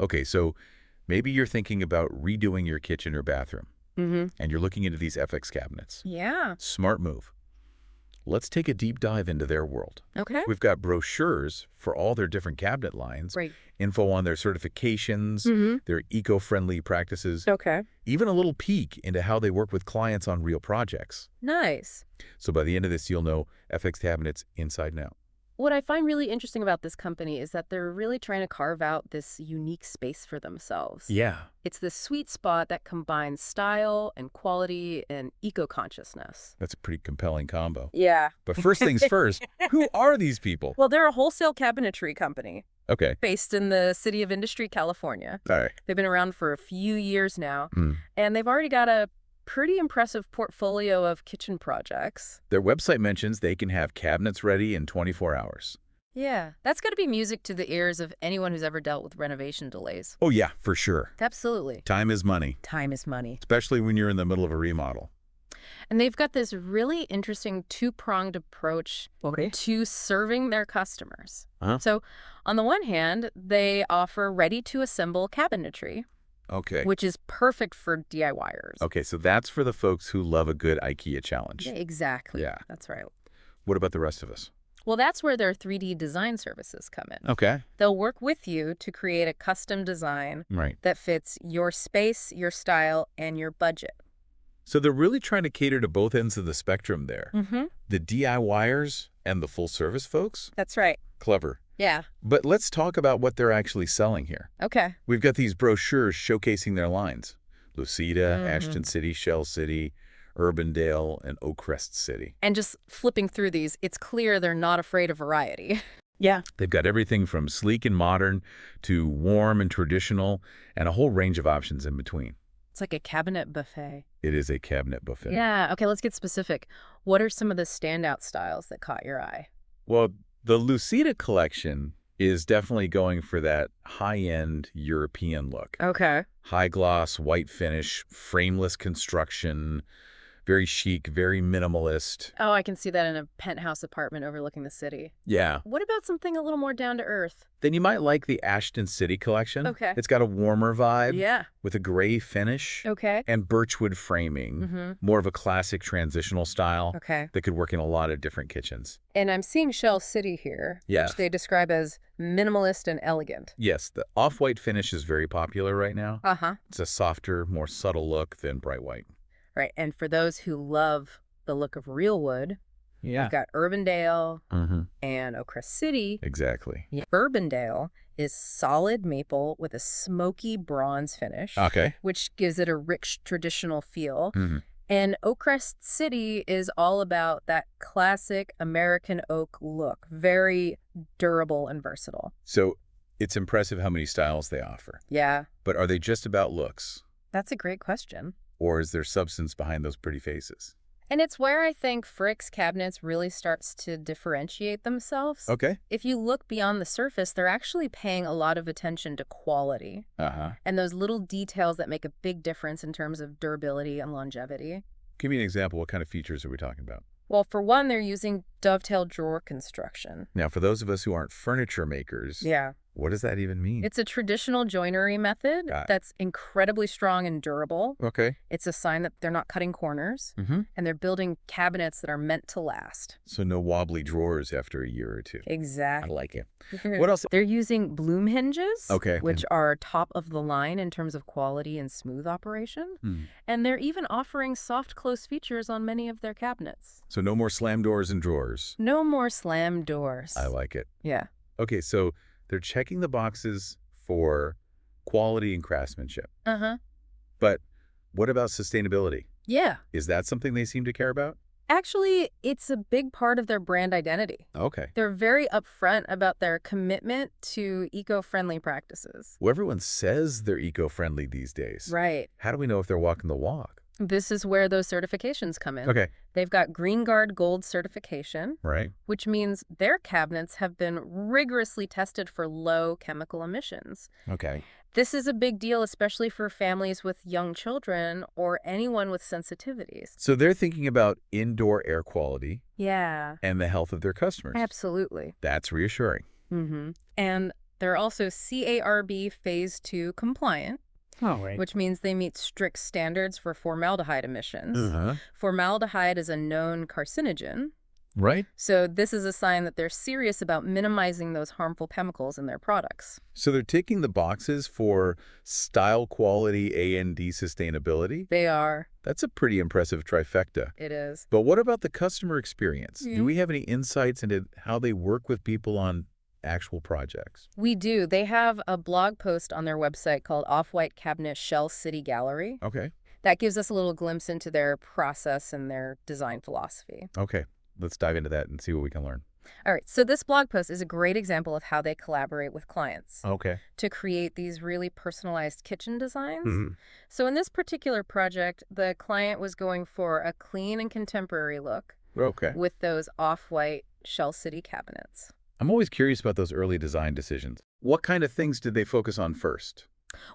Okay, so maybe you're thinking about redoing your kitchen or bathroom, and you're looking into these FX cabinets. Yeah. Smart move. Let's take a deep dive into their world. Okay. We've got brochures for all their different cabinet lines, Right. info on their certifications, their eco-friendly practices, Okay. even a little peek into how they work with clients on real projects. Nice. So by the end of this, you'll know FX cabinets inside and out. What I find really interesting about this company is that they're really trying to carve out this unique space for themselves. Yeah. It's this sweet spot that combines style and quality and eco-consciousness. That's a pretty compelling combo. Yeah. But first things first, who are these people? Well, they're a wholesale cabinetry company Okay. based in the city of Industry, California. All right. They've been around for a few years now, and they've already got a pretty impressive portfolio of kitchen projects. Their website mentions they can have cabinets ready in 24 hours. Yeah, that's got to be music to the ears of anyone who's ever dealt with renovation delays. Oh, yeah, for sure. Absolutely. Time is money, Time is money. especially when you're in the middle of a remodel. And they've got this really interesting two-pronged approach to serving their customers. So on the one hand, they offer ready-to-assemble cabinetry, Okay. which is perfect for DIYers. Okay, so that's for the folks who love a good IKEA challenge. Yeah, exactly. Yeah. That's right. What about the rest of us? Well, that's where their 3D design services come in. Okay. They'll work with you to create a custom design Right. that fits your space, your style, and your budget. So they're really trying to cater to both ends of the spectrum there. The DIYers and the full-service folks? That's right. Clever. Yeah. But let's talk about what they're actually selling here. Okay. We've got these brochures showcasing their lines. Lucida, Ashton City, Shell City, Urbandale, and Oakcrest City. And just flipping through these, it's clear they're not afraid of variety. Yeah. They've got everything from sleek and modern to warm and traditional, and a whole range of options in between. It's like a cabinet buffet. It is a cabinet buffet. Yeah. Okay, let's get specific. What are some of the standout styles that caught your eye? Well, the Lucida collection is definitely going for that high-end European look. Okay. High gloss, white finish, frameless construction, very chic, very minimalist. Oh, I can see that in a penthouse apartment overlooking the city. Yeah. What about something a little more down to earth? Then you might like the Ashton City collection. Okay. It's got a warmer vibe Yeah. with a gray finish Okay. and birchwood framing. More of a classic transitional style Okay. that could work in a lot of different kitchens. And I'm seeing Shell City here, Yeah. which they describe as minimalist and elegant. Yes, the off-white finish is very popular right now. Uh-huh. It's a softer, more subtle look than bright white. Right. And for those who love the look of real wood, Yeah. you've got Urbandale Mm-hmm. and Oakcrest City. Exactly. Urbandale is solid maple with a smoky bronze finish, Okay. which gives it a rich traditional feel. Mm-hmm. And Oakcrest City is all about that classic American oak look, very durable and versatile. So it's impressive how many styles they offer. Yeah, But are they just about looks? that's a great question. Or is there substance behind those pretty faces? And it's where I think Frick's Cabinets really starts to differentiate themselves. Okay. If you look beyond the surface, they're actually paying a lot of attention to quality Uh-huh. and those little details that make a big difference in terms of durability and longevity. Give me an example. What kind of features are we talking about? Well, for one, they're using dovetail drawer construction. Now, for those of us who aren't furniture makers, Yeah. what does that even mean? It's a traditional joinery method Got it. that's incredibly strong and durable. Okay. It's a sign that they're not cutting corners, Mm-hmm. and they're building cabinets that are meant to last. So no wobbly drawers after a year or two. I Exactly. like it. What else? They're using bloom hinges, Okay. which are top of the line in terms of quality and smooth operation. Hmm. And they're even offering soft close features on many of their cabinets. So no more slam doors and drawers. No more slam doors. I like it. Yeah. Okay, so they're checking the boxes for quality and craftsmanship. Uh-huh. But what about sustainability? Yeah. Is that something they seem to care about? Actually, it's a big part of their brand identity. Okay. They're very upfront about their commitment to eco-friendly practices. Well, everyone says they're eco-friendly these days. Right. How do we know if they're walking the walk? This is where those certifications come in. Okay. They've got Green Guard Gold certification, Right. which means their cabinets have been rigorously tested for low chemical emissions. Okay. This is a big deal, especially for families with young children or anyone with sensitivities. So they're thinking about indoor air quality Yeah, and the health of their customers. absolutely. That's reassuring. And They're also CARB Phase 2 compliant, Oh, right. which means they meet strict standards for formaldehyde emissions. Uh-huh. Formaldehyde is a known carcinogen, Right? so this is a sign that they're serious about minimizing those harmful chemicals in their products. So they're ticking the boxes for style, quality, A&D sustainability? They are. That's a pretty impressive trifecta. It is. But what about the customer experience? Do we have any insights into how they work with people on actual projects? We do. They have a blog post on their website called Off-White Cabinet Shell City Gallery. Okay. That gives us a little glimpse into their process and their design philosophy. Okay. Let's dive into that and see what we can learn. All right, so this blog post is a great example of how they collaborate with clients Okay. to create these really personalized kitchen designs. Mhm. So in this particular project, the client was going for a clean and contemporary look Okay. with those off-white Shell City cabinets. I'm always curious about those early design decisions. What kind of things did they focus on first?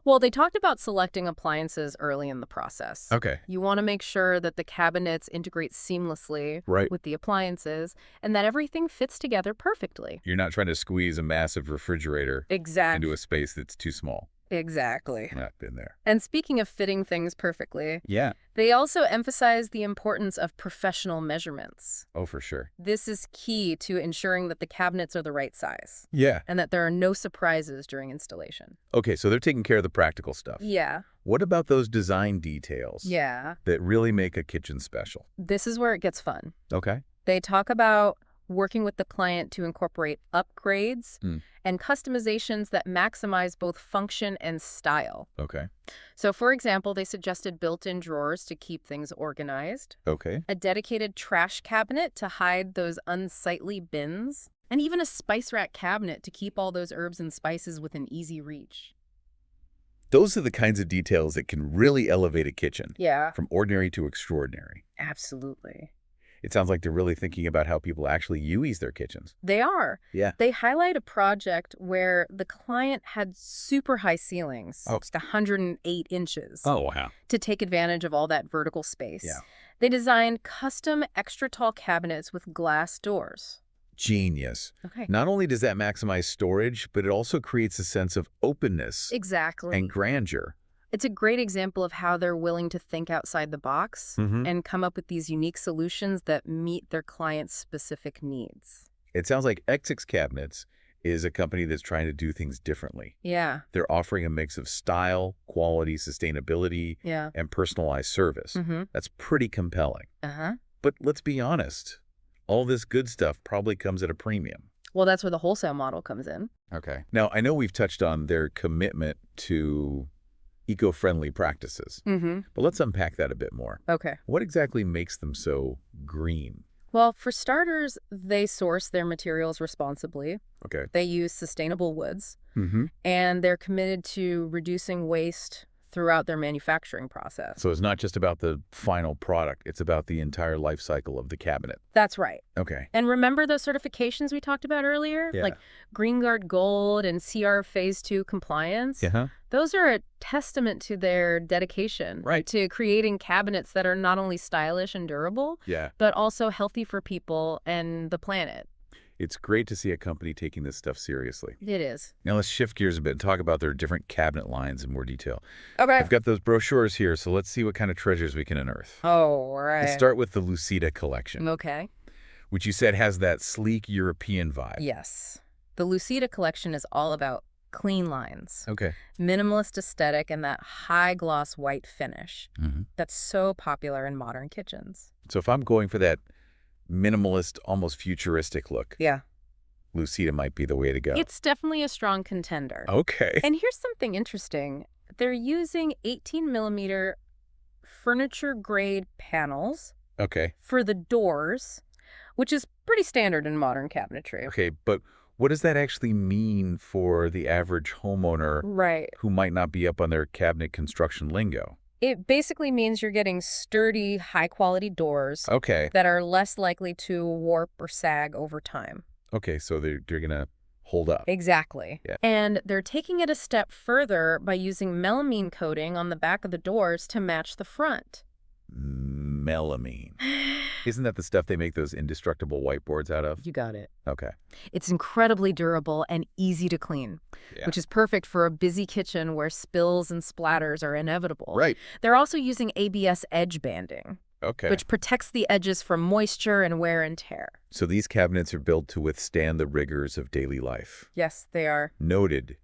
Well, they talked about selecting appliances early in the process. Okay. You want to make sure that the cabinets integrate seamlessly Right. with the appliances and that everything fits together perfectly. You're not trying to squeeze a massive refrigerator Exactly. into a space that's too small. Exactly. I've been there. And speaking of fitting things perfectly, Yeah. they also emphasize the importance of professional measurements. Oh, for sure. This is key to ensuring that the cabinets are the right size Yeah. and that there are no surprises during installation. Okay, so they're taking care of the practical stuff. Yeah. What about those design details Yeah. that really make a kitchen special? This is where it gets fun. Okay. They talk about working with the client to incorporate upgrades Mm. and customizations that maximize both function and style. Okay. So, for example, they suggested built-in drawers to keep things organized, Okay. a dedicated trash cabinet to hide those unsightly bins, and even a spice rack cabinet to keep all those herbs and spices within easy reach. Those are the kinds of details that can really elevate a kitchen Yeah, from ordinary to extraordinary. absolutely. It sounds like they're really thinking about how people actually use their kitchens. They are. Yeah. They highlight a project where the client had super high ceilings, Oh. just 108 inches, wow. to take advantage of all that vertical space. Yeah. They designed custom extra tall cabinets with glass doors. Genius. Okay. Not only does that maximize storage, but it also creates a sense of openness Exactly. and grandeur. It's a great example of how they're willing to think outside the box Mhm. and come up with these unique solutions that meet their clients' specific needs. It sounds like X6 Cabinets is a company that's trying to do things differently. Yeah. They're offering a mix of style, quality, sustainability, Yeah. and personalized service. Mm-hmm. That's pretty compelling. Uh-huh. But let's be honest, all this good stuff probably comes at a premium. Well, that's where the wholesale model comes in. Okay. Now, I know we've touched on their commitment to eco-friendly practices, Mm-hmm. but let's unpack that a bit more. Okay. What exactly makes them so green? Well, for starters, they source their materials responsibly. Okay. They use sustainable woods, Mm-hmm. and they're committed to reducing waste throughout their manufacturing process. So it's not just about the final product, it's about the entire life cycle of the cabinet. That's right. Okay. And remember those certifications we talked about earlier? Yeah. Like Green Guard Gold and CR Phase 2 compliance? Yeah. Those are a testament to their dedication Right. to creating cabinets that are not only stylish and durable, Yeah. but also healthy for people and the planet. It's great to see a company taking this stuff seriously. It is. Now let's shift gears a bit and talk about their different cabinet lines in more detail. Okay. I've got those brochures here, so let's see what kind of treasures we can unearth. Oh, right. Let's start with the Lucida collection, Okay. which you said has that sleek European vibe. Yes. The Lucida collection is all about clean lines, Okay. minimalist aesthetic, and that high gloss white finish Mm-hmm. that's so popular in modern kitchens. So if I'm going for that minimalist, almost futuristic look, Yeah. Lucida might be the way to go. It's definitely a strong contender. Okay. And here's something interesting. They're using 18 millimeter furniture grade panels Okay. for the doors, which is pretty standard in modern cabinetry. Okay, but what does that actually mean for the average homeowner Right. who might not be up on their cabinet construction lingo? It basically means you're getting sturdy, high-quality doors Okay. that are less likely to warp or sag over time. Okay, so they're going to hold up. Exactly. Yeah. And they're taking it a step further by using melamine coating on the back of the doors to match the front. Melamine. Isn't that the stuff they make those indestructible whiteboards out of? You got it. Okay. It's incredibly durable and easy to clean, which is perfect for a busy kitchen where spills and splatters are inevitable. Right. They're also using ABS edge banding, which protects the edges from moisture and wear and tear. So these cabinets are built to withstand the rigors of daily life. Yes, they are. Noted.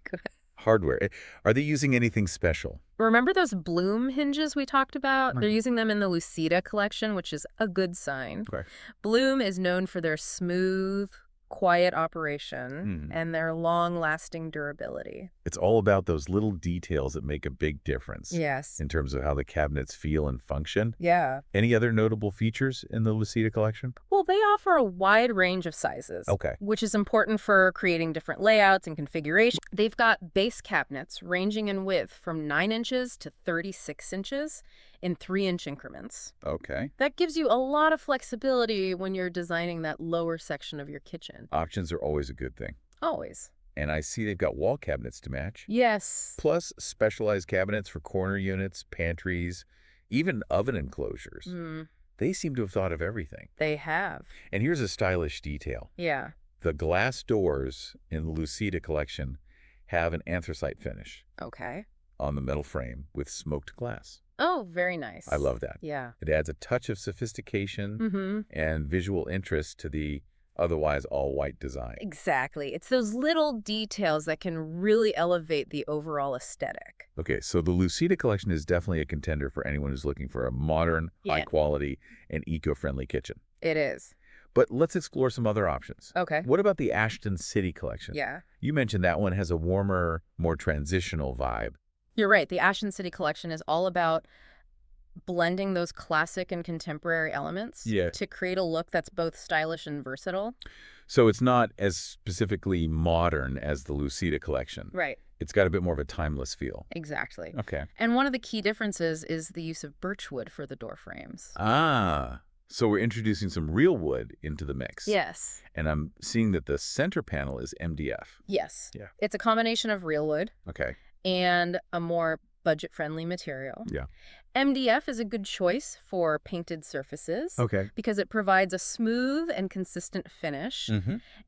Good. Hardware. Are they using anything special? Remember those Bloom hinges we talked about? Right. They're using them in the Lucida collection, which is a good sign. Okay. Bloom is known for their smooth, quiet operation and their long-lasting durability. It's all about those little details that make a big difference. Yes. In terms of how the cabinets feel and function. Yeah. Any other notable features in the Lucida collection? Well, they offer a wide range of sizes, which is important for creating different layouts and configuration. They've got base cabinets ranging in width from 9 inches to 36 inches in 3-inch increments. Okay. That gives you a lot of flexibility when you're designing that lower section of your kitchen. Options are always a good thing. Always. And I see they've got wall cabinets to match. Yes. Plus specialized cabinets for corner units, pantries, even oven enclosures. They seem to have thought of everything. They have. And here's a stylish detail. Yeah. The glass doors in the Lucida collection have an anthracite finish. Okay. On the metal frame with smoked glass. Oh, very nice. I love that. Yeah. It adds a touch of sophistication and visual interest to the otherwise all-white design. Exactly. It's those little details that can really elevate the overall aesthetic. Okay, so the Lucida collection is definitely a contender for anyone who's looking for a modern, high-quality, and eco-friendly kitchen. It is. But let's explore some other options. Okay. What about the Ashton City collection? Yeah. You mentioned that one has a warmer, more transitional vibe. You're right. The Ashton City collection is all about blending those classic and contemporary elements to create a look that's both stylish and versatile. So it's not as specifically modern as the Lucida collection. Right. It's got a bit more of a timeless feel. Exactly. Okay. And one of the key differences is the use of birchwood for the door frames. Ah, so we're introducing some real wood into the mix. Yes. And I'm seeing that the center panel is MDF. Yes. Yeah. It's a combination of real wood and a more budget-friendly material. Yeah. MDF is a good choice for painted surfaces because it provides a smooth and consistent finish.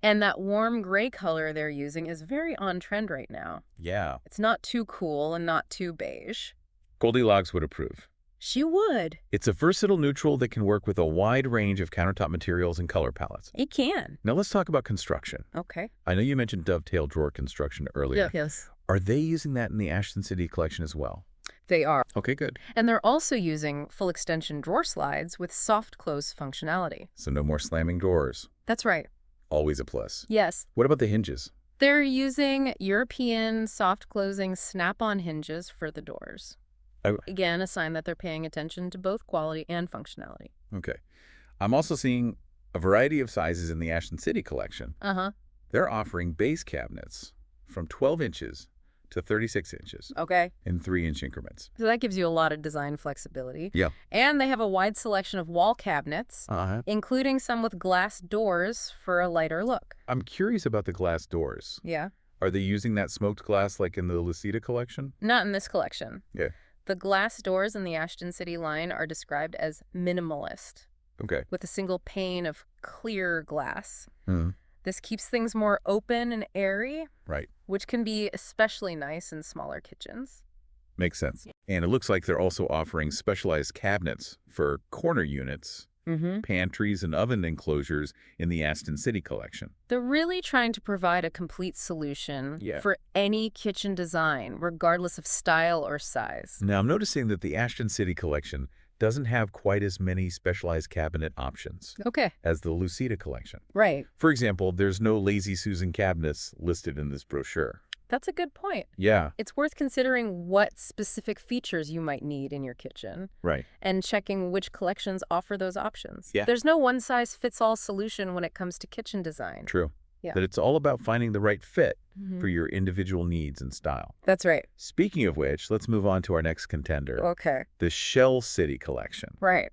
And that warm gray color they're using is very on trend right now. Yeah. It's not too cool and not too beige. Goldilocks would approve. She would. It's a versatile neutral that can work with a wide range of countertop materials and color palettes. It can. Now let's talk about construction. Okay. I know you mentioned dovetail drawer construction earlier. Yes. Are they using that in the Ashton City collection as well? They are. Okay, good. And they're also using full extension drawer slides with soft close functionality. So no more slamming drawers. That's right. Always a plus. Yes. What about the hinges? They're using European soft closing snap-on hinges for the doors. Again, a sign that they're paying attention to both quality and functionality. Okay. I'm also seeing a variety of sizes in the Ashton City collection. They're offering base cabinets from 12 inches to 36 inches. Okay. In 3-inch increments. So that gives you a lot of design flexibility. Yeah. And they have a wide selection of wall cabinets, including some with glass doors for a lighter look. I'm curious about the glass doors. Yeah. Are they using that smoked glass like in the Lucida collection? Not in this collection. Yeah. The glass doors in the Ashton City line are described as minimalist. Okay. With a single pane of clear glass. This keeps things more open and airy. Right. Which can be especially nice in smaller kitchens. Makes sense. And it looks like they're also offering specialized cabinets for corner units, pantries, and oven enclosures in the Ashton City collection. They're really trying to provide a complete solution for any kitchen design, regardless of style or size. Now, I'm noticing that the Ashton City collection doesn't have quite as many specialized cabinet options as the Lucida collection. Right. For example, there's no Lazy Susan cabinets listed in this brochure. That's a good point. Yeah. It's worth considering what specific features you might need in your kitchen. Right. And checking which collections offer those options. Yeah. There's no one-size-fits-all solution when it comes to kitchen design. True. Yeah. That it's all about finding the right fit for your individual needs and style. That's right. Speaking of which, let's move on to our next contender. Okay. The Shell City collection. Right.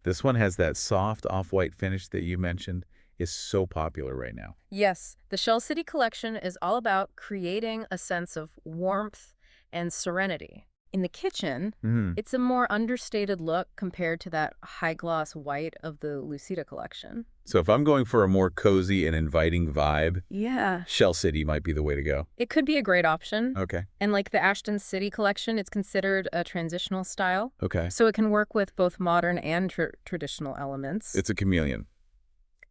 This one has that soft off-white finish that you mentioned. Is so popular right now. Yes. The Shell City collection is all about creating a sense of warmth and serenity. In the kitchen, it's a more understated look compared to that high-gloss white of the Lucida collection. So if I'm going for a more cozy and inviting vibe, Yeah, Shell City might be the way to go. it could be a great option. Okay. And like the Ashton City collection, it's considered a transitional style. Okay. So it can work with both modern and traditional elements. It's a chameleon.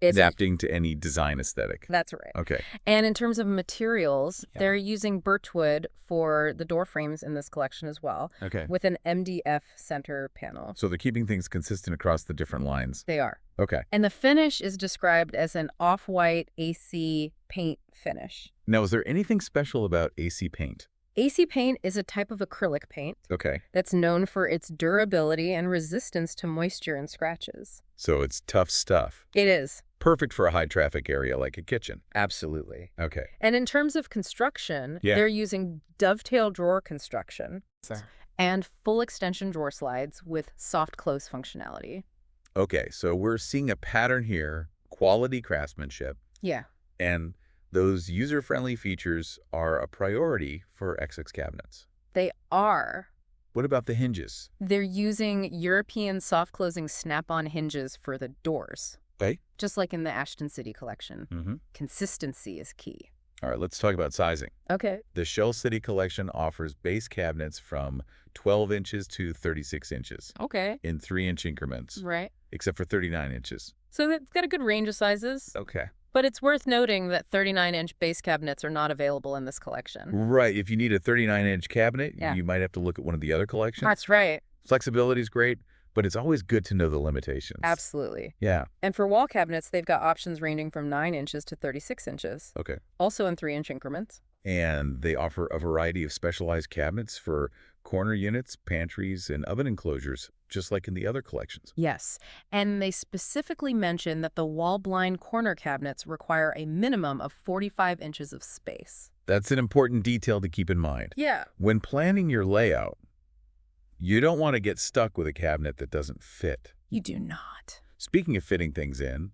It's Adapting to any design aesthetic. That's right. Okay. And in terms of materials, they're using birchwood for the door frames in this collection as well, Okay. with an MDF center panel. So they're keeping things consistent across the different lines. They are. Okay. And the finish is described as an off-white AC paint finish. Now, is there anything special about AC paint? AC paint is a type of acrylic paint Okay. that's known for its durability and resistance to moisture and scratches. So it's tough stuff. It is. Perfect for a high-traffic area like a kitchen. Absolutely. Okay. And in terms of construction, they're using dovetail drawer construction and full extension drawer slides with soft close functionality. Okay, so we're seeing a pattern here, quality craftsmanship, Yeah. and those user-friendly features are a priority for XX cabinets. They are. What about the hinges? They're using European soft-closing snap-on hinges for the doors. Okay. Just like in the Ashton City collection. Mm-hmm. Consistency is key. All right, let's talk about sizing. Okay. The Shell City collection offers base cabinets from 12 inches to 36 inches Okay. in 3-inch increments, Right. except for 39 inches. So they've got a good range of sizes. Okay. But it's worth noting that 39-inch base cabinets are not available in this collection. Right. If you need a 39-inch cabinet, Yeah. you might have to look at one of the other collections. That's right. Flexibility is great, but it's always good to know the limitations. Absolutely. Yeah. And for wall cabinets, they've got options ranging from 9 inches to 36 inches, Okay. also in 3-inch increments. And they offer a variety of specialized cabinets for corner units, pantries, and oven enclosures, just like in the other collections. Yes. And they specifically mention that the wall blind corner cabinets require a minimum of 45 inches of space. That's an important detail to keep in mind. Yeah. When planning your layout, you don't want to get stuck with a cabinet that doesn't fit. You do not. Speaking of fitting things in,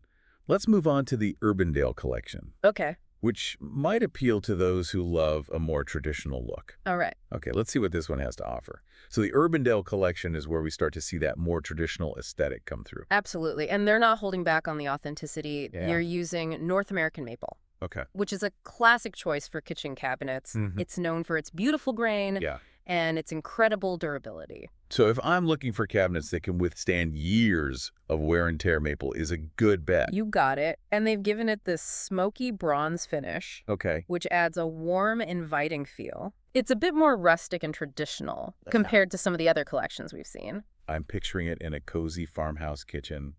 let's move on to the Urbandale collection, Okay. which might appeal to those who love a more traditional look. All right. Okay, let's see what this one has to offer. So the Urbandale collection is where we start to see that more traditional aesthetic come through. Absolutely. And they're not holding back on the authenticity. Yeah. You're using North American maple, Okay. which is a classic choice for kitchen cabinets. Mhm. It's known for its beautiful grain Yeah. and its incredible durability. So if I'm looking for cabinets that can withstand years of wear and tear, maple is a good bet. You got it. And they've given it this smoky bronze finish, Okay. which adds a warm, inviting feel. It's a bit more rustic and traditional compared to some of the other collections we've seen. I'm picturing it in a cozy farmhouse kitchen,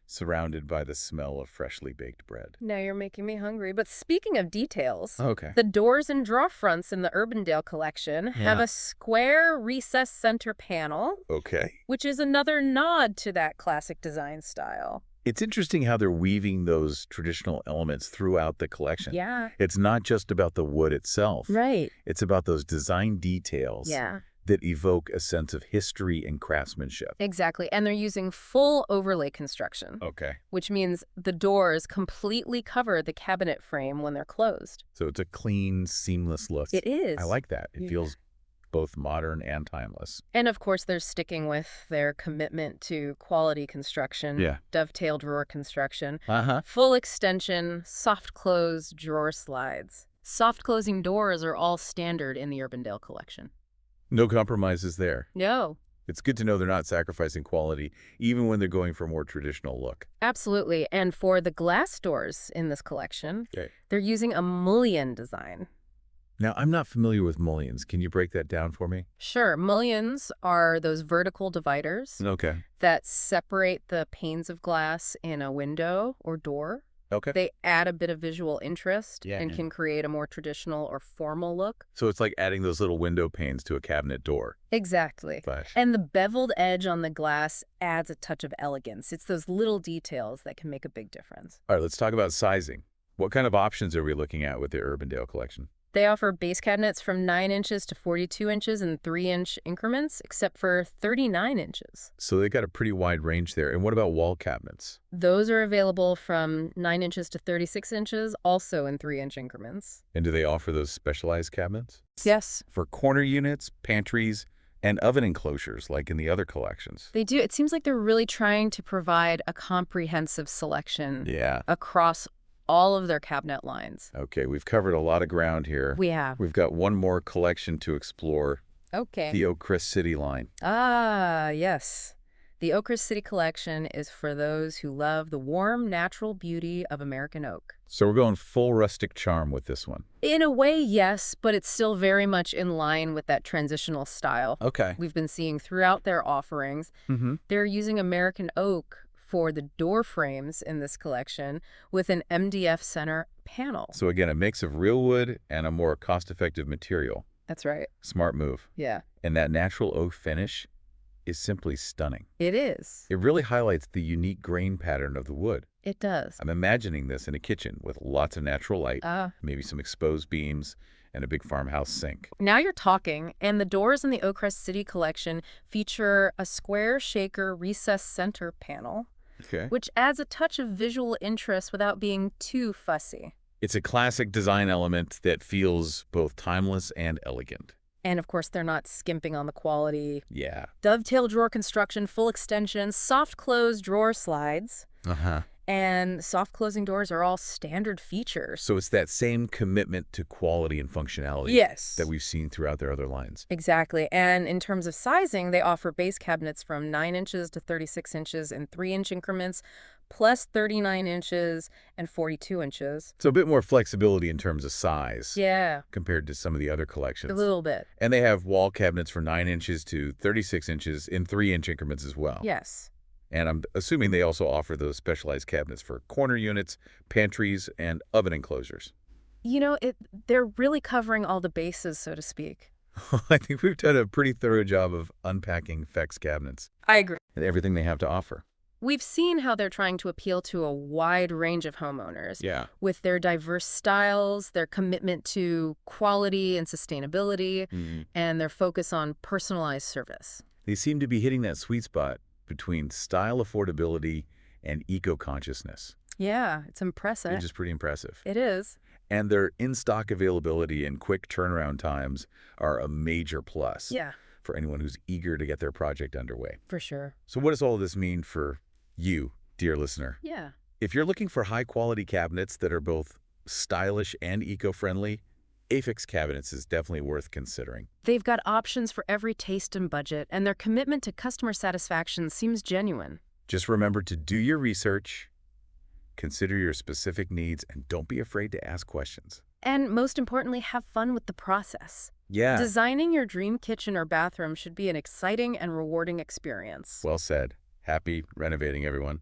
surrounded by the smell of freshly baked bread. Now you're making me hungry. But speaking of details, Okay. the doors and drawer fronts in the Urbandale collection have Yeah. a square recessed center panel, Okay. which is another nod to that classic design style. It's interesting how they're weaving those traditional elements throughout the collection. Yeah. It's not just about the wood itself. Right. It's about those design details Yeah. that evoke a sense of history and craftsmanship. Exactly. And they're using full overlay construction, Okay. which means the doors completely cover the cabinet frame when they're closed. So it's a clean, seamless look. It is. I like that. It Yeah. feels both modern and timeless. And of course, they're sticking with their commitment to quality construction, Yeah. dovetail drawer construction, Uh-huh. full extension, soft close drawer slides. Soft closing doors are all standard in the Urbandale collection. No compromises there. No, It's good to know they're not sacrificing quality, even when they're going for a more traditional look. absolutely. And for the glass doors in this collection, Okay. they're using a mullion design. Now, I'm not familiar with mullions. Can you break that down for me? Sure, mullions are those vertical dividers Okay. that separate the panes of glass in a window or door. Okay. They add a bit of visual interest Yeah, and yeah. can create a more traditional or formal look. So it's like adding those little window panes to a cabinet door. Exactly. But And the beveled edge on the glass adds a touch of elegance. It's those little details that can make a big difference. all right, let's talk about sizing. What kind of options are we looking at with the Urbandale collection? They offer base cabinets from 9 inches to 42 inches in 3-inch increments, except for 39 inches. So they got a pretty wide range there. And what about wall cabinets? Those are available from 9 inches to 36 inches, also in 3-inch increments. And do they offer those specialized cabinets? Yes. For corner units, pantries, And oven enclosures, like in the other collections. They do. It seems like they're really trying to provide a comprehensive selection across all of their cabinet lines. Okay, we've covered a lot of ground here. We have. We've got one more collection to explore. Okay. The Oak Crest City line. Ah, yes. The Oak Crest City collection is for those who love the warm, natural beauty of American oak. So we're going full rustic charm with this one. In a way, yes, but it's still very much in line with that transitional style. Okay. We've been seeing throughout their offerings. They're using American oak for the door frames in this collection with an MDF center panel. So again, a mix of real wood and a more cost-effective material. That's right. Smart move. Yeah. And that natural oak finish is simply stunning. It is. It really highlights the unique grain pattern of the wood. It does. I'm imagining this in a kitchen with lots of natural light, maybe some exposed beams, and a big farmhouse sink. Now you're talking, and the doors in the Oak Crest City collection feature a square shaker recessed center panel, which adds a touch of visual interest without being too fussy. It's a classic design element that feels both timeless and elegant. And, of course, they're not skimping on the quality. Yeah. Dovetail drawer construction, full extension, soft close drawer slides. And soft closing doors are all standard features. So it's that same commitment to quality and functionality that we've seen throughout their other lines. Exactly. And in terms of sizing, they offer base cabinets from 9 inches to 36 inches in 3-inch increments, plus 39 inches and 42 inches. So a bit more flexibility in terms of size. Yeah. Compared to some of the other collections. A little bit. And they have wall cabinets from 9 inches to 36 inches in 3-inch increments as well. Yes. And I'm assuming they also offer those specialized cabinets for corner units, pantries, and oven enclosures. You know, they're really covering all the bases, so to speak. I think we've done a pretty thorough job of unpacking Fex cabinets. I agree. And everything they have to offer. We've seen how they're trying to appeal to a wide range of homeowners. Yeah. With their diverse styles, their commitment to quality and sustainability, and their focus on personalized service. They seem to be hitting that sweet spot between style affordability and eco-consciousness. Yeah, it's impressive. Which is pretty impressive. It is. And their in-stock availability and quick turnaround times are a major plus. Yeah. For anyone who's eager to get their project underway. For sure. So what does all of this mean for you, dear listener? Yeah. If you're looking for high-quality cabinets that are both stylish and eco-friendly, Afix Cabinets is definitely worth considering. They've got options for every taste and budget, and their commitment to customer satisfaction seems genuine. Just remember to do your research, consider your specific needs, and don't be afraid to ask questions. And most importantly, have fun with the process. Yeah. Designing your dream kitchen or bathroom should be an exciting and rewarding experience. Well said. Happy renovating, everyone.